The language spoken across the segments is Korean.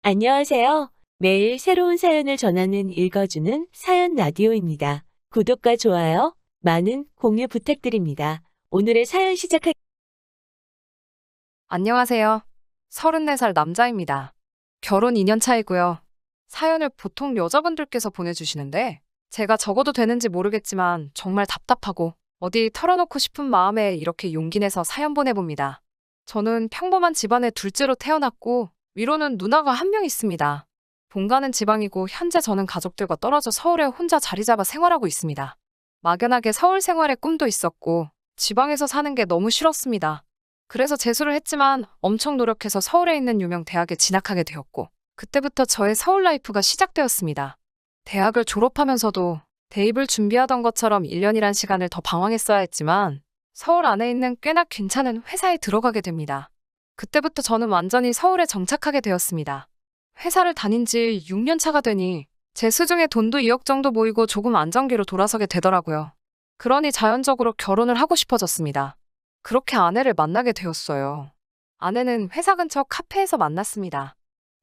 안녕하세요. 매일 새로운 사연을 전하는 읽어주는 사연 라디오입니다. 구독과 좋아요, 많은 공유 부탁드립니다. 오늘의 사연 시작할 안녕하세요. 34살 남자입니다. 결혼 2년 차이고요. 사연을 보통 여자분들께서 보내주시는데 제가 적어도 되는지 모르겠지만 정말 답답하고 어디 털어놓고 싶은 마음에 이렇게 용기 내서 사연 보내봅니다. 저는 평범한 집안의 둘째로 태어났고 위로는 누나가 한 명 있습니다. 본가는 지방이고 현재 저는 가족들과 떨어져 서울에 혼자 자리 잡아 생활하고 있습니다. 막연하게 서울 생활의 꿈도 있었고 지방에서 사는 게 너무 싫었습니다. 그래서 재수를 했지만 엄청 노력해서 서울에 있는 유명 대학에 진학하게 되었고 그때부터 저의 서울 라이프가 시작되었습니다. 대학을 졸업하면서도 대입을 준비하던 것처럼 1년이란 시간을 더 방황했어야 했지만 서울 안에 있는 꽤나 괜찮은 회사에 들어가게 됩니다. 그때부터 저는 완전히 서울에 정착하게 되었습니다. 회사를 다닌 지 6년 차가 되니 제 수중에 돈도 2억 정도 모이고 조금 안정기로 돌아서게 되더라고요. 그러니 자연적으로 결혼을 하고 싶어졌습니다. 그렇게 아내를 만나게 되었어요. 아내는 회사 근처 카페에서 만났습니다.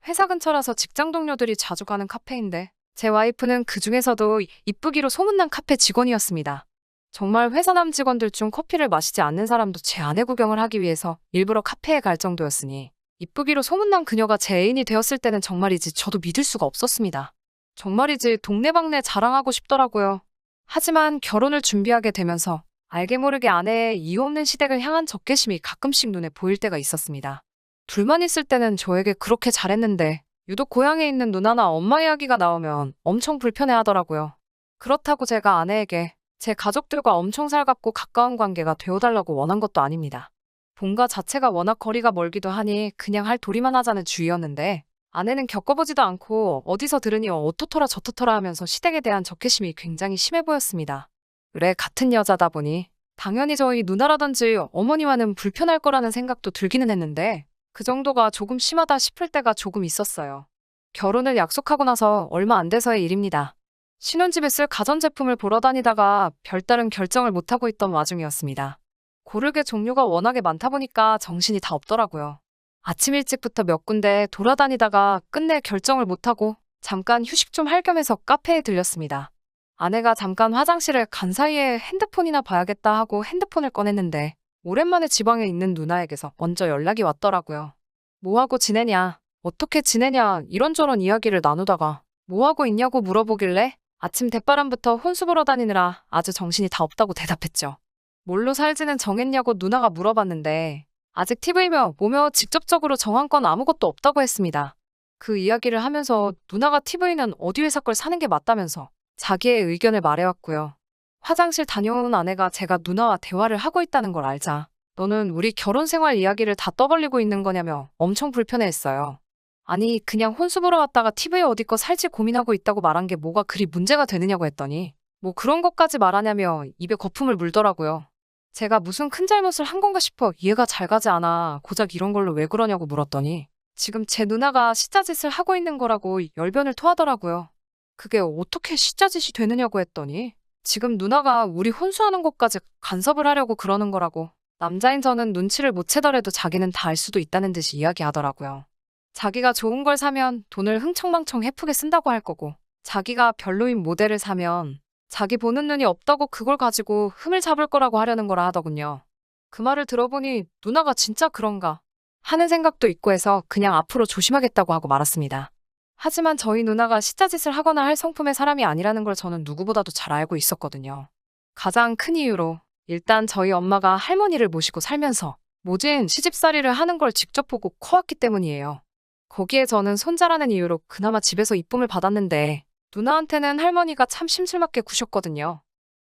회사 근처라서 직장 동료들이 자주 가는 카페인데 제 와이프는 그 중에서도 이쁘기로 소문난 카페 직원이었습니다. 정말 회사 남 직원들 중 커피를 마시지 않는 사람도 제 아내 구경을 하기 위해서 일부러 카페에 갈 정도였으니 이쁘기로 소문난 그녀가 제 애인이 되었을 때는 정말이지 저도 믿을 수가 없었습니다. 정말이지 동네방네 자랑하고 싶더라고요. 하지만 결혼을 준비하게 되면서 알게 모르게 아내의 이유 없는 시댁을 향한 적개심이 가끔씩 눈에 보일 때가 있었습니다. 둘만 있을 때는 저에게 그렇게 잘했는데 유독 고향에 있는 누나나 엄마 이야기가 나오면 엄청 불편해하더라고요. 그렇다고 제가 아내에게 제 가족들과 엄청 살갑고 가까운 관계가 되어달라고 원한 것도 아닙니다. 본가 자체가 워낙 거리가 멀기도 하니 그냥 할 도리만 하자는 주의였는데 아내는 겪어보지도 않고 어디서 들으니 어떻더라 저떻더라 하면서 시댁에 대한 적개심이 굉장히 심해 보였습니다. 그래, 같은 여자다 보니 당연히 저희 누나라든지 어머니와는 불편할 거라는 생각도 들기는 했는데 그 정도가 조금 심하다 싶을 때가 조금 있었어요. 결혼을 약속하고 나서 얼마 안 돼서의 일입니다. 신혼집에 쓸 가전제품을 보러 다니다가 별다른 결정을 못하고 있던 와중이었습니다. 고를 게 종류가 워낙에 많다 보니까 정신이 다 없더라고요. 아침 일찍부터 몇 군데 돌아다니다가 끝내 결정을 못하고 잠깐 휴식 좀 할 겸해서 카페에 들렸습니다. 아내가 잠깐 화장실을 간 사이에 핸드폰이나 봐야겠다 하고 핸드폰을 꺼냈는데 오랜만에 지방에 있는 누나에게서 먼저 연락이 왔더라고요. 뭐하고 지내냐? 어떻게 지내냐? 이런저런 이야기를 나누다가 뭐하고 있냐고 물어보길래 아침 대바람부터 혼수 보러 다니느라 아주 정신이 다 없다고 대답했죠. 뭘로 살지는 정했냐고 누나가 물어봤는데 아직 TV며 뭐며 직접적으로 정한 건 아무것도 없다고 했습니다. 그 이야기를 하면서 누나가 TV는 어디 회사 걸 사는 게 맞다면서 자기의 의견을 말해왔고요. 화장실 다녀온 아내가 제가 누나와 대화를 하고 있다는 걸 알자 너는 우리 결혼 생활 이야기를 다 떠벌리고 있는 거냐며 엄청 불편해했어요. 아니 그냥 혼수 보러 왔다가 TV에 어디 거 살지 고민하고 있다고 말한 게 뭐가 그리 문제가 되느냐고 했더니 뭐 그런 것까지 말하냐며 입에 거품을 물더라고요. 제가 무슨 큰 잘못을 한 건가 싶어 이해가 잘 가지 않아 고작 이런 걸로 왜 그러냐고 물었더니 지금 제 누나가 시자짓을 하고 있는 거라고 열변을 토하더라고요. 그게 어떻게 시자짓이 되느냐고 했더니 지금 누나가 우리 혼수하는 것까지 간섭을 하려고 그러는 거라고 남자인 저는 눈치를 못 채더라도 자기는 다 알 수도 있다는 듯이 이야기하더라고요. 자기가 좋은 걸 사면 돈을 흥청망청 헤프게 쓴다고 할 거고 자기가 별로인 모델을 사면 자기 보는 눈이 없다고 그걸 가지고 흠을 잡을 거라고 하려는 거라 하더군요. 그 말을 들어보니 누나가 진짜 그런가 하는 생각도 있고 해서 그냥 앞으로 조심하겠다고 하고 말았습니다. 하지만 저희 누나가 시자짓을 하거나 할 성품의 사람이 아니라는 걸 저는 누구보다도 잘 알고 있었거든요. 가장 큰 이유로 일단 저희 엄마가 할머니를 모시고 살면서 모진 시집살이를 하는 걸 직접 보고 커왔기 때문이에요. 거기에 저는 손자라는 이유로 그나마 집에서 이쁨을 받았는데 누나한테는 할머니가 참 심술맞게 구셨거든요.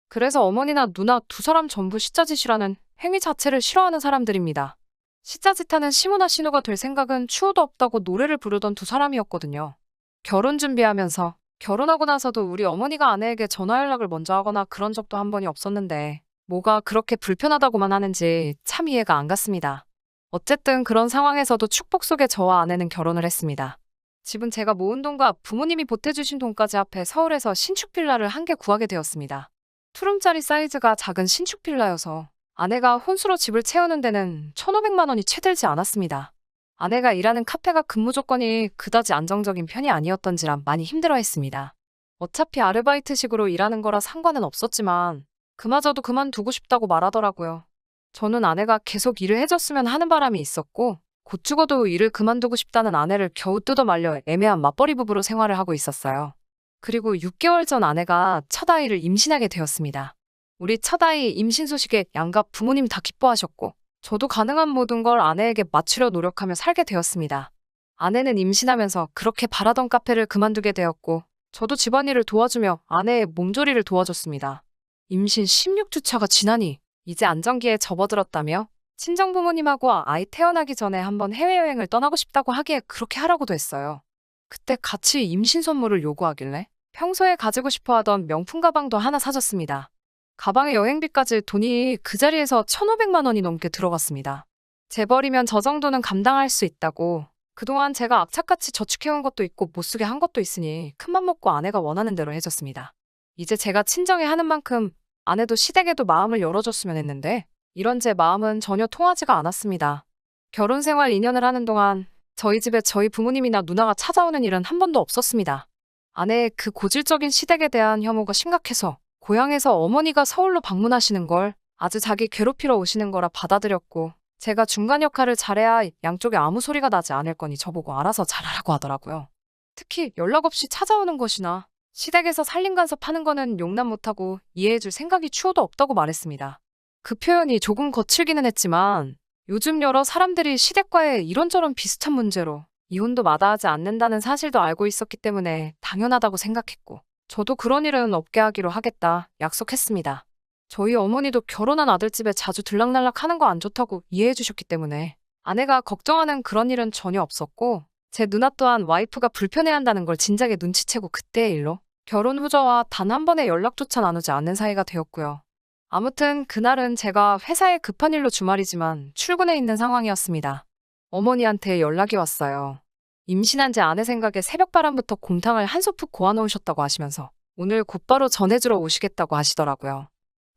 그래서 어머니나 누나 두 사람 전부 시자짓이라는 행위 자체를 싫어하는 사람들입니다. 시자짓하는 시모나 신우가 될 생각은 추호도 없다고 노래를 부르던 두 사람이었거든요. 결혼 준비하면서 결혼하고 나서도 우리 어머니가 아내에게 전화 연락을 먼저 하거나 그런 적도 한 번이 없었는데 뭐가 그렇게 불편하다고만 하는지 참 이해가 안 갔습니다. 어쨌든 그런 상황에서도 축복 속에 저와 아내는 결혼을 했습니다. 집은 제가 모은 돈과 부모님이 보태주신 돈까지 합해 서울에서 신축 빌라를 한 개 구하게 되었습니다. 투룸짜리 사이즈가 작은 신축 빌라여서 아내가 혼수로 집을 채우는 데는 1,500만 원이 채 들지 않았습니다. 아내가 일하는 카페가 근무 조건이 그다지 안정적인 편이 아니었던지라 많이 힘들어했습니다. 어차피 아르바이트식으로 일하는 거라 상관은 없었지만 그마저도 그만두고 싶다고 말하더라고요. 저는 아내가 계속 일을 해줬으면 하는 바람이 있었고 곧 죽어도 일을 그만두고 싶다는 아내를 겨우 뜯어말려 애매한 맞벌이 부부로 생활을 하고 있었어요. 그리고 6개월 전 아내가 첫 아이를 임신하게 되었습니다. 우리 첫 아이 임신 소식에 양가 부모님 다 기뻐하셨고 저도 가능한 모든 걸 아내에게 맞추려 노력하며 살게 되었습니다. 아내는 임신하면서 그렇게 바라던 카페를 그만두게 되었고 저도 집안일을 도와주며 아내의 몸조리를 도와줬습니다. 임신 16주차가 지나니 이제 안정기에 접어들었다며 친정부모님하고 아이 태어나기 전에 한번 해외여행을 떠나고 싶다고 하기에 그렇게 하라고도 했어요. 그때 같이 임신 선물을 요구하길래 평소에 가지고 싶어 하던 명품 가방도 하나 사줬습니다. 가방에 여행비까지 돈이 그 자리에서 1,500만 원이 넘게 들어갔습니다. 재벌이면 저 정도는 감당할 수 있다고 그동안 제가 악착같이 저축해온 것도 있고 못 쓰게 한 것도 있으니 큰맘 먹고 아내가 원하는 대로 해줬습니다. 이제 제가 친정에 하는 만큼 아내도 시댁에도 마음을 열어줬으면 했는데 이런 제 마음은 전혀 통하지가 않았습니다. 결혼 생활 2년을 하는 동안 저희 집에 저희 부모님이나 누나가 찾아오는 일은 한 번도 없었습니다. 아내의 그 고질적인 시댁에 대한 혐오가 심각해서 고향에서 어머니가 서울로 방문하시는 걸 아주 자기 괴롭히러 오시는 거라 받아들였고 제가 중간 역할을 잘해야 양쪽에 아무 소리가 나지 않을 거니 저보고 알아서 잘하라고 하더라고요. 특히 연락 없이 찾아오는 것이나 시댁에서 살림간섭 하는 거는 용납 못하고 이해해줄 생각이 추호도 없다고 말했습니다. 그 표현이 조금 거칠기는 했지만 요즘 여러 사람들이 시댁과의 이런저런 비슷한 문제로 이혼도 마다하지 않는다는 사실도 알고 있었기 때문에 당연하다고 생각했고 저도 그런 일은 없게 하기로 하겠다 약속했습니다. 저희 어머니도 결혼한 아들 집에 자주 들락날락 하는 거 안 좋다고 이해해 주셨기 때문에 아내가 걱정하는 그런 일은 전혀 없었고 제 누나 또한 와이프가 불편해한다는 걸 진작에 눈치채고 그때의 일로 결혼 후 저와 단 한 번의 연락조차 나누지 않는 사이가 되었고요. 아무튼 그날은 제가 회사에 급한 일로 주말이지만 출근해 있는 상황이었습니다. 어머니한테 연락이 왔어요. 임신한 제 아내 생각에 새벽바람부터 곰탕을 한 소프 고아놓으셨다고 하시면서 오늘 곧바로 전해주러 오시겠다고 하시더라고요.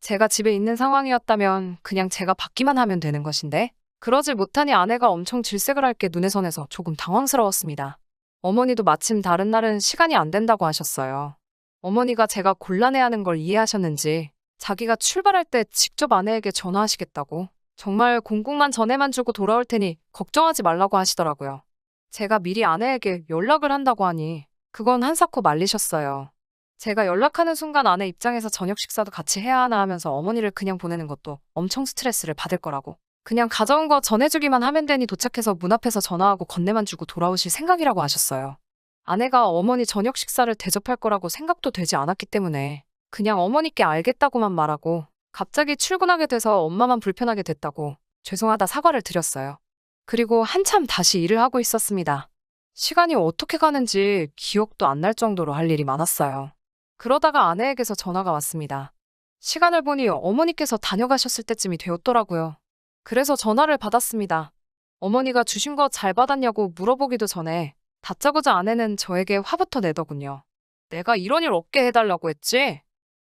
제가 집에 있는 상황이었다면 그냥 제가 받기만 하면 되는 것인데 그러질 못하니 아내가 엄청 질색을 할 게 눈에 선해서 조금 당황스러웠습니다. 어머니도 마침 다른 날은 시간이 안 된다고 하셨어요. 어머니가 제가 곤란해하는 걸 이해하셨는지 자기가 출발할 때 직접 아내에게 전화하시겠다고 정말 공공만 전해만 주고 돌아올 테니 걱정하지 말라고 하시더라고요. 제가 미리 아내에게 연락을 한다고 하니 그건 한사코 말리셨어요. 제가 연락하는 순간 아내 입장에서 저녁 식사도 같이 해야 하나 하면서 어머니를 그냥 보내는 것도 엄청 스트레스를 받을 거라고 그냥 가져온 거 전해주기만 하면 되니 도착해서 문 앞에서 전화하고 건네만 주고 돌아오실 생각이라고 하셨어요. 아내가 어머니 저녁 식사를 대접할 거라고 생각도 되지 않았기 때문에 그냥 어머니께 알겠다고만 말하고 갑자기 출근하게 돼서 엄마만 불편하게 됐다고 죄송하다 사과를 드렸어요. 그리고 한참 다시 일을 하고 있었습니다. 시간이 어떻게 가는지 기억도 안 날 정도로 할 일이 많았어요. 그러다가 아내에게서 전화가 왔습니다. 시간을 보니 어머니께서 다녀가셨을 때쯤이 되었더라고요. 그래서 전화를 받았습니다. 어머니가 주신 거 잘 받았냐고 물어보기도 전에 다짜고짜 아내는 저에게 화부터 내더군요. 내가 이런 일 없게 해달라고 했지?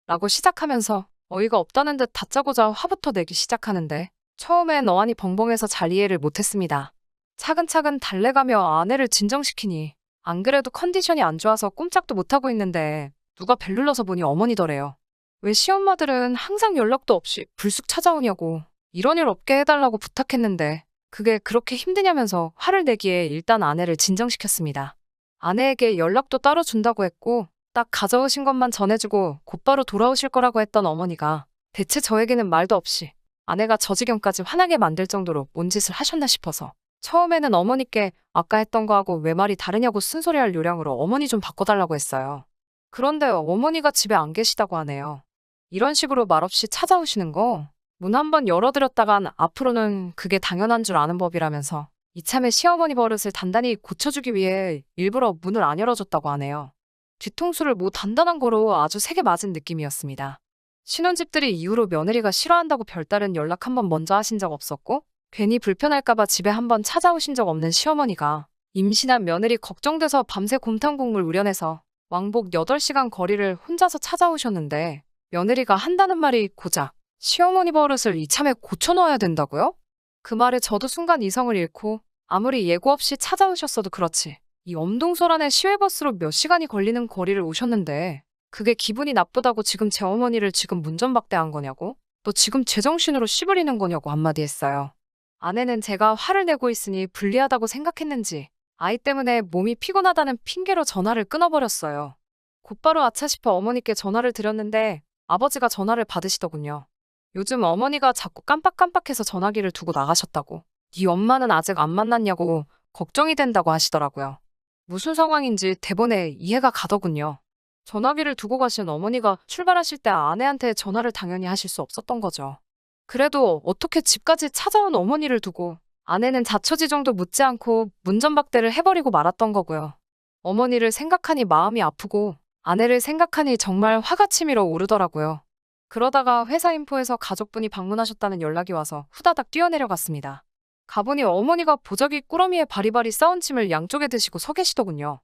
라고 시작하면서 어이가 없다는 듯 다짜고짜 화부터 내기 시작하는데 처음엔 어안이 벙벙해서 잘 이해를 못했습니다. 차근차근 달래가며 아내를 진정시키니 안 그래도 컨디션이 안 좋아서 꼼짝도 못하고 있는데 누가 벨 눌러서 보니 어머니더래요. 왜 시엄마들은 항상 연락도 없이 불쑥 찾아오냐고 이런 일 없게 해달라고 부탁했는데 그게 그렇게 힘드냐면서 화를 내기에 일단 아내를 진정시켰습니다. 아내에게 연락도 따로 준다고 했고 딱 가져오신 것만 전해주고 곧바로 돌아오실 거라고 했던 어머니가 대체 저에게는 말도 없이 아내가 저 지경까지 화나게 만들 정도로 뭔 짓을 하셨나 싶어서 처음에는 어머니께 아까 했던 거하고 왜 말이 다르냐고 쓴소리할 요량으로 어머니 좀 바꿔달라고 했어요. 그런데 어머니가 집에 안 계시다고 하네요. 이런 식으로 말없이 찾아오시는 거 문 한번 열어드렸다간 앞으로는 그게 당연한 줄 아는 법이라면서 이참에 시어머니 버릇을 단단히 고쳐주기 위해 일부러 문을 안 열어줬다고 하네요. 뒤통수를 뭐 단단한 거로 아주 세게 맞은 느낌이었습니다. 신혼집들이 이후로 며느리가 싫어한다고 별다른 연락 한번 먼저 하신 적 없었고 괜히 불편할까봐 집에 한번 찾아오신 적 없는 시어머니가 임신한 며느리 걱정돼서 밤새 곰탕 국물 우려내서 왕복 8시간 거리를 혼자서 찾아오셨는데 며느리가 한다는 말이 고작 시어머니 버릇을 이참에 고쳐놓아야 된다고요? 그 말에 저도 순간 이성을 잃고 아무리 예고 없이 찾아오셨어도 그렇지. 이 엄동설안에 시외버스로 몇 시간이 걸리는 거리를 오셨는데 그게 기분이 나쁘다고 지금 제 어머니를 지금 문전박대한 거냐고? 너 지금 제정신으로 씨부리는 거냐고 한마디 했어요. 아내는 제가 화를 내고 있으니 불리하다고 생각했는지 아이 때문에 몸이 피곤하다는 핑계로 전화를 끊어버렸어요. 곧바로 아차 싶어 어머니께 전화를 드렸는데 아버지가 전화를 받으시더군요. 요즘 어머니가 자꾸 깜빡깜빡해서 전화기를 두고 나가셨다고. 네 엄마는 아직 안 만났냐고 걱정이 된다고 하시더라고요. 무슨 상황인지 대본에 이해가 가더군요. 전화기를 두고 가신 어머니가 출발하실 때 아내한테 전화를 당연히 하실 수 없었던 거죠. 그래도 어떻게 집까지 찾아온 어머니를 두고 아내는 자초지종도 묻지 않고 문전박대를 해버리고 말았던 거고요. 어머니를 생각하니 마음이 아프고 아내를 생각하니 정말 화가 치밀어 오르더라고요. 그러다가 회사 인포에서 가족분이 방문하셨다는 연락이 와서 후다닥 뛰어내려갔습니다. 가보니 어머니가 보자기 꾸러미에 바리바리 싸운 침을 양쪽에 드시고 서 계시더군요.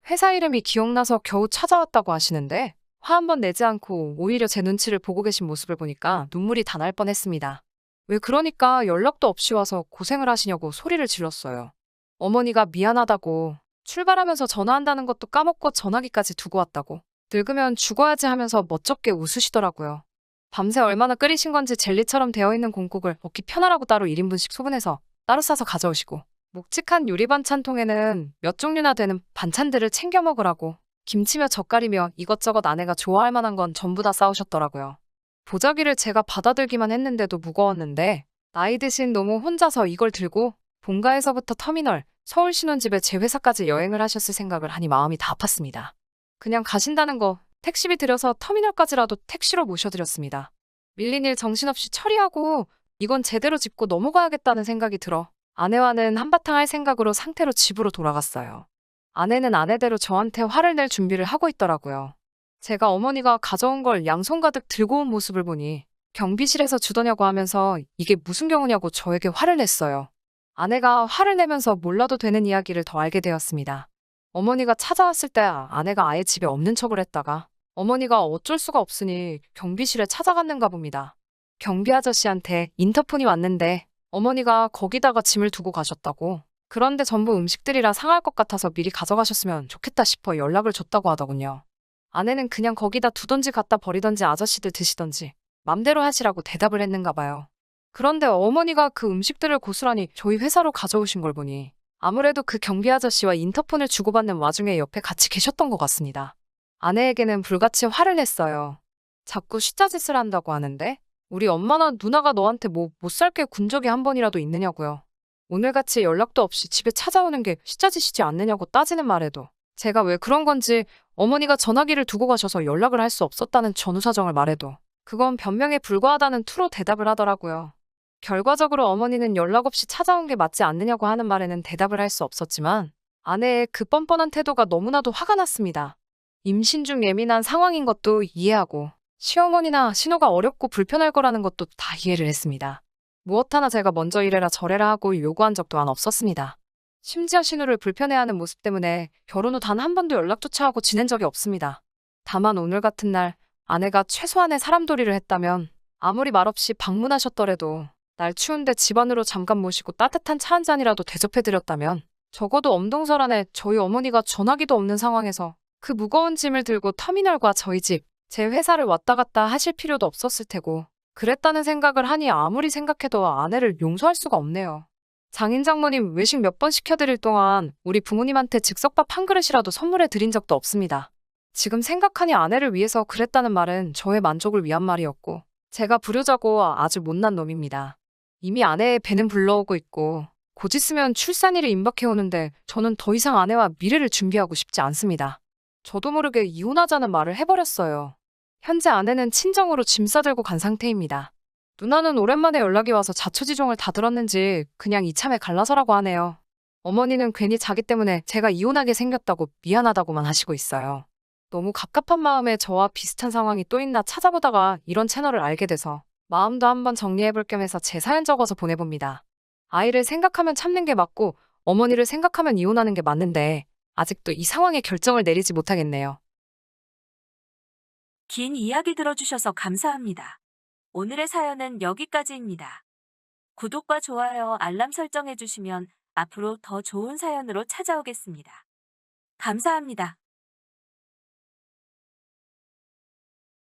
회사 이름이 기억나서 겨우 찾아왔다고 하시는데 화 한 번 내지 않고 오히려 제 눈치를 보고 계신 모습을 보니까 눈물이 다 날 뻔했습니다. 왜 그러니까 연락도 없이 와서 고생을 하시냐고 소리를 질렀어요. 어머니가 미안하다고 출발하면서 전화한다는 것도 까먹고 전화기까지 두고 왔다고 늙으면 죽어야지 하면서 멋쩍게 웃으시더라고요. 밤새 얼마나 끓이신 건지 젤리처럼 되어 있는 공국을 먹기 편하라고 따로 1인분씩 소분해서 따로 싸서 가져오시고 묵직한 유리 반찬통에는 몇 종류나 되는 반찬들을 챙겨 먹으라고 김치며 젓갈이며 이것저것 아내가 좋아할 만한 건 전부 다 싸우셨더라고요. 보자기를 제가 받아들기만 했는데도 무거웠는데 나이 드신 노모 혼자서 이걸 들고 본가에서부터 터미널, 서울 신혼집에 제 회사까지 여행을 하셨을 생각을 하니 마음이 다 아팠습니다. 그냥 가신다는 거 택시비 들여서 터미널까지라도 택시로 모셔드렸습니다. 밀린 일 정신없이 처리하고 이건 제대로 짚고 넘어가야겠다는 생각이 들어 아내와는 한바탕 할 생각으로 상태로 집으로 돌아갔어요. 아내는 아내대로 저한테 화를 낼 준비를 하고 있더라고요. 제가 어머니가 가져온 걸 양손 가득 들고 온 모습을 보니 경비실에서 주더냐고 하면서 이게 무슨 경우냐고 저에게 화를 냈어요. 아내가 화를 내면서 몰라도 되는 이야기를 더 알게 되었습니다. 어머니가 찾아왔을 때 아내가 아예 집에 없는 척을 했다가 어머니가 어쩔 수가 없으니 경비실에 찾아갔는가 봅니다. 경비 아저씨한테 인터폰이 왔는데 어머니가 거기다가 짐을 두고 가셨다고. 그런데 전부 음식들이라 상할 것 같아서 미리 가져가셨으면 좋겠다 싶어 연락을 줬다고 하더군요. 아내는 그냥 거기다 두던지 갖다 버리던지 아저씨들 드시던지 맘대로 하시라고 대답을 했는가 봐요. 그런데 어머니가 그 음식들을 고스란히 저희 회사로 가져오신 걸 보니 아무래도 그 경비 아저씨와 인터폰을 주고받는 와중에 옆에 같이 계셨던 것 같습니다. 아내에게는 불같이 화를 냈어요. 자꾸 숫자짓을 한다고 하는데 우리 엄마나 누나가 너한테 뭐 못 살게 군 적이 한 번이라도 있느냐고요. 오늘같이 연락도 없이 집에 찾아오는 게 숫자짓이지 않느냐고 따지는 말에도 제가 왜 그런 건지 어머니가 전화기를 두고 가셔서 연락을 할 수 없었다는 전후 사정을 말해도 그건 변명에 불과하다는 투로 대답을 하더라고요. 결과적으로 어머니는 연락 없이 찾아온 게 맞지 않느냐고 하는 말에는 대답을 할 수 없었지만 아내의 그 뻔뻔한 태도가 너무나도 화가 났습니다. 임신 중 예민한 상황인 것도 이해하고 시어머니나 신호가 어렵고 불편할 거라는 것도 다 이해를 했습니다. 무엇 하나 제가 먼저 이래라 저래라 하고 요구한 적도 없었습니다. 심지어 신우를 불편해하는 모습 때문에 결혼 후 단 한 번도 연락조차 하고 지낸 적이 없습니다. 다만 오늘 같은 날 아내가 최소한의 사람돌이를 했다면 아무리 말없이 방문하셨더라도 날 추운데 집 안으로 잠깐 모시고 따뜻한 차 한 잔이라도 대접해드렸다면 적어도 엄동설안에 저희 어머니가 전화기도 없는 상황에서 그 무거운 짐을 들고 터미널과 저희 집, 제 회사를 왔다 갔다 하실 필요도 없었을 테고 그랬다는 생각을 하니 아무리 생각해도 아내를 용서할 수가 없네요. 장인 장모님 외식 몇 번 시켜드릴 동안 우리 부모님한테 즉석밥 한 그릇이라도 선물해 드린 적도 없습니다. 지금 생각하니 아내를 위해서 그랬다는 말은 저의 만족을 위한 말이었고 제가 불효자고 아주 못난 놈입니다. 이미 아내의 배는 불러오고 있고 곧 있으면 출산일이 임박해오는데 저는 더 이상 아내와 미래를 준비하고 싶지 않습니다. 저도 모르게 이혼하자는 말을 해버렸어요. 현재 아내는 친정으로 짐 싸들고 간 상태입니다. 누나는 오랜만에 연락이 와서 자초지종을 다 들었는지 그냥 이참에 갈라서라고 하네요. 어머니는 괜히 자기 때문에 제가 이혼하게 생겼다고 미안하다고만 하시고 있어요. 너무 갑갑한 마음에 저와 비슷한 상황이 또 있나 찾아보다가 이런 채널을 알게 돼서 마음도 한번 정리해볼 겸 해서 제 사연 적어서 보내봅니다. 아이를 생각하면 참는 게 맞고 어머니를 생각하면 이혼하는 게 맞는데 아직도 이 상황에 결정을 내리지 못하겠네요. 긴 이야기 들어주셔서 감사합니다. 오늘의 사연은 여기까지입니다. 구독과 좋아요, 알람 설정해주시면 앞으로 더 좋은 사연으로 찾아오겠습니다. 감사합니다.